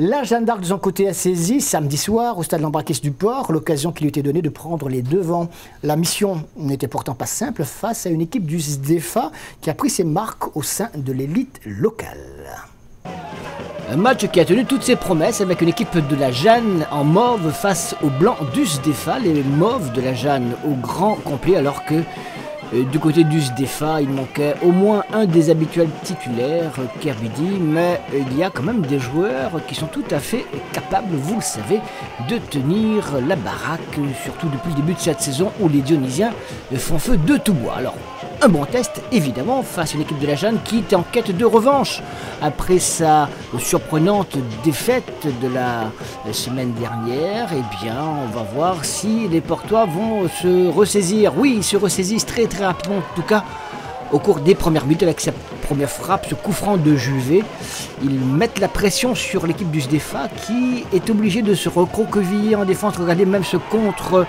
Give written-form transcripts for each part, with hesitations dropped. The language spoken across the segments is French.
La Jeanne d'Arc de son côté a saisi samedi soir au stade Lambrakis du Port l'occasion qui lui était donnée de prendre les devants. La mission n'était pourtant pas simple face à une équipe du SDEFA qui a pris ses marques au sein de l'élite locale. Un match qui a tenu toutes ses promesses avec une équipe de la Jeanne en mauve face aux blancs du SDEFA, les mauves de la Jeanne au grand complet, alors que du côté du SDEFA, il manquait au moins un des habituels titulaires, Kerbidi, mais il y a quand même des joueurs qui sont tout à fait capables, vous le savez, de tenir la baraque, surtout depuis le début de cette saison où les Dionysiens font feu de tout bois. Alors, un bon test, évidemment, face à une équipe de la Jeanne qui était en quête de revanche après sa surprenante défaite de la semaine dernière. Eh bien, on va voir si les Portois vont se ressaisir. Oui, ils se ressaisissent très rapidement, en tout cas, au cours des premières minutes avec sa première frappe, ce coup franc de Juvet. Ils mettent la pression sur l'équipe du SDEFA qui est obligée de se recroqueviller en défense. Regardez même ce contre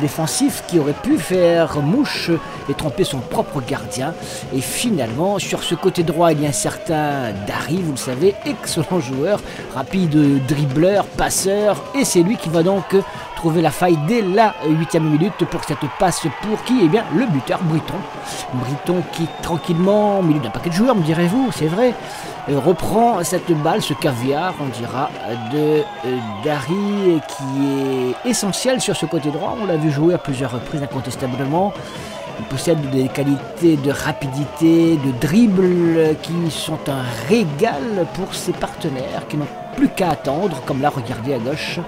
défensif qui aurait pu faire mouche et tromper son propre gardien. Et finalement, sur ce côté droit, il y a un certain Dari, vous le savez, excellent joueur, rapide dribbleur, passeur, et c'est lui qui va donc trouver la faille dès la 8e minute pour cette passe pour qui? Eh bien, le buteur Briton. Briton qui, tranquillement, au milieu d'un paquet de joueurs, me direz-vous, c'est vrai, reprend cette balle, ce caviar, on dira, de Dari, qui est essentiel sur ce côté droit. On l'a vu jouer à plusieurs reprises, incontestablement. Il possède des qualités de rapidité, de dribble qui sont un régal pour ses partenaires qui n'ont plus qu'à attendre, comme là, regardez à gauche,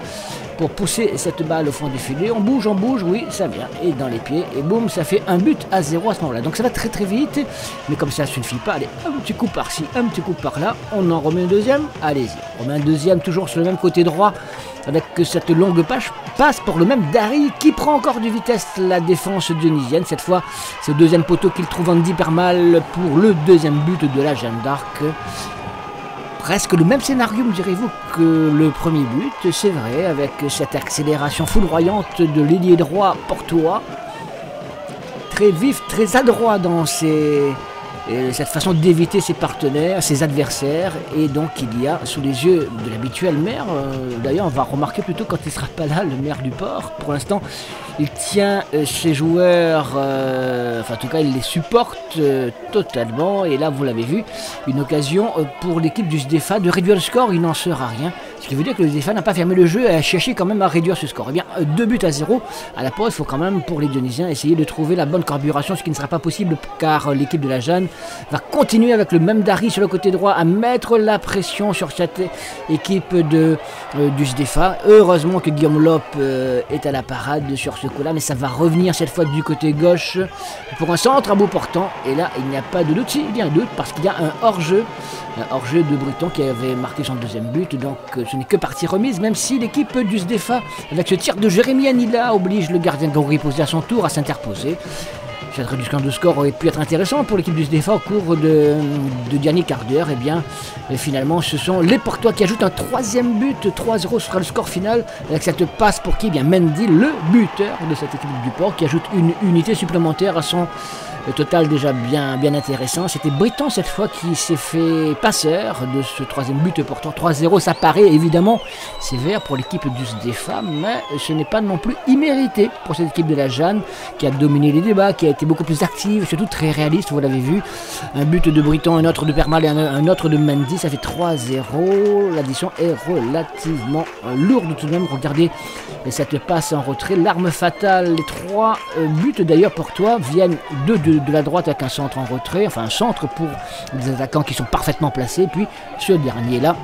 pour pousser cette balle au fond du filet. On bouge, oui, ça vient, et dans les pieds, et boum, ça fait 1-0 à ce moment-là. Donc ça va très vite, mais comme ça ne suffit pas, allez, un petit coup par-ci, un petit coup par-là, on en remet un deuxième, allez-y. On remet un deuxième, toujours sur le même côté droit, avec cette longue passe pour le même Dari qui prend encore de vitesse la défense dionysienne. Cette fois, c'est le deuxième poteau qu'il trouve Andy Permal pour le deuxième but de la Jeanne d'Arc. Presque le même scénario, me direz-vous, que le premier but, c'est vrai, avec cette accélération foudroyante de l'ailier droit portois. Très vif, très adroit dans cette façon d'éviter ses partenaires, ses adversaires, et donc il y a sous les yeux de l'habituel maire, d'ailleurs on va remarquer plutôt quand il ne sera pas là, le maire du port, pour l'instant il tient ses joueurs, enfin en tout cas il les supporte totalement, et là vous l'avez vu, une occasion pour l'équipe du SDEFA de réduire le score, il n'en sera rien, ce qui veut dire que le SDEFA n'a pas fermé le jeu et a cherché quand même à réduire ce score. Eh bien 2-0 à la pause, il faut quand même pour les Dionysiens essayer de trouver la bonne carburation, ce qui ne sera pas possible car l'équipe de la Jeanne va continuer avec le même Dari sur le côté droit à mettre la pression sur cette équipe du SDEFA. Heureusement que Guillaume Lope est à la parade sur ce coup-là, mais ça va revenir cette fois du côté gauche pour un centre à bout portant. Et là, il n'y a pas de doute, il y a un doute parce qu'il y a un hors-jeu de Briton qui avait marqué son deuxième but. Donc ce n'est que partie remise, même si l'équipe du SDEFA, avec ce tir de Jérémy Anila, oblige le gardien de Grégory Posé à son tour à s'interposer. Cette réduction de score aurait pu être intéressante pour l'équipe du SDEFA au cours de dernier quart d'heure. Et bien, finalement, ce sont les Portois qui ajoutent un troisième but. 3-0 sera le score final avec cette passe pour qui? Eh bien, Mendy, le buteur de cette équipe du Port, qui ajoute une unité supplémentaire à son total déjà bien intéressant. C'était Briton cette fois qui s'est fait passeur de ce troisième but portant. 3-0, ça paraît évidemment sévère pour l'équipe du SDEFA, mais ce n'est pas non plus immérité pour cette équipe de la Jeanne qui a dominé les débats, qui a été beaucoup plus active, surtout très réaliste, vous l'avez vu. Un but de Briton, un autre de Permal et un autre de Mendy, ça fait 3-0. L'addition est relativement lourde tout de même. Regardez cette passe en retrait, l'arme fatale. Les trois buts d'ailleurs portois viennent de la droite avec un centre en retrait, enfin un centre pour des attaquants qui sont parfaitement placés, puis ce dernier là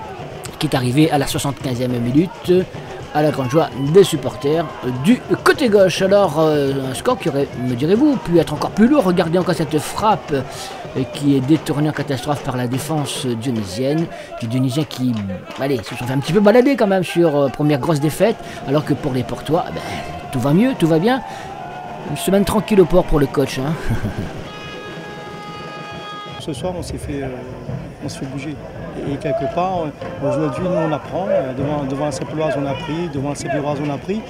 qui est arrivé à la 75e minute à la grande joie des supporters du côté gauche. Alors un score qui aurait, me direz-vous, pu être encore plus lourd. Regardez encore cette frappe qui est détournée en catastrophe par la défense dionysienne. Les Dionysiens qui, allez, se sont fait un petit peu balader quand même sur première grosse défaite, alors que pour les Portois, ben, tout va mieux, tout va bien. Une semaine tranquille au port pour le coach. Hein. Ce soir, on s'est fait bouger. Et quelque part, aujourd'hui, nous, on apprend. Devant la Saint-Pauloise, on a appris. Devant la Saint-Péroise, on a appris.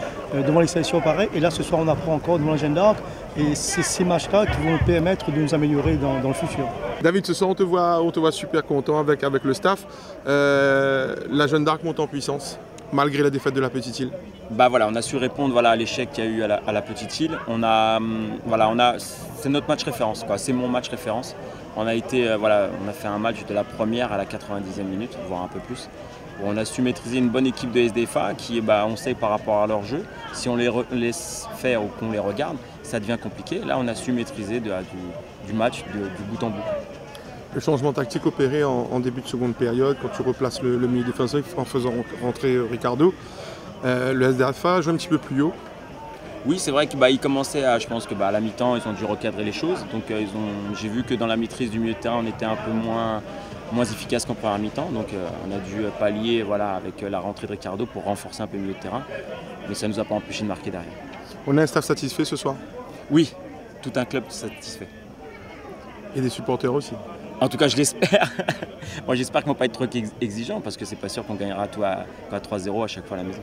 Devant les sélections, pareil. Et là, ce soir, on apprend encore devant la Jeanne d'Arc. Et c'est ces matchs-là qui vont nous permettre de nous améliorer dans le futur. David, ce soir on te voit super content avec le staff. La Jeanne d'Arc monte en puissance, malgré la défaite de la Petite Île. Bah voilà, on a su répondre à l'échec qu'il y a eu à la Petite Île. C'est notre match référence, c'est mon match référence. On a fait un match de la première à la 90e minute, voire un peu plus. On a su maîtriser une bonne équipe de SDFA qui, on sait par rapport à leur jeu, si on les laisse faire ou qu'on les regarde, ça devient compliqué. Là, on a su maîtriser du match du bout en bout. Le changement tactique opéré en début de seconde période, quand tu replaces le milieu défensif en faisant rentrer Ricardo, le SDFA joue un petit peu plus haut. Oui, c'est vrai qu'ils commençaient à, je pense que à la mi-temps, ils ont dû recadrer les choses. Donc j'ai vu que dans la maîtrise du milieu de terrain, on était un peu moins efficace qu'en première mi-temps. Donc on a dû pallier avec la rentrée de Ricardo pour renforcer un peu le milieu de terrain. Mais ça ne nous a pas empêché de marquer derrière. On a un staff satisfait ce soir? Oui, tout un club satisfait. Et des supporters aussi? En tout cas, je l'espère. Moi, j'espère qu'ils ne vont pas être trop exigeants parce que c'est pas sûr qu'on gagnera tout à 3-0 à chaque fois à la maison.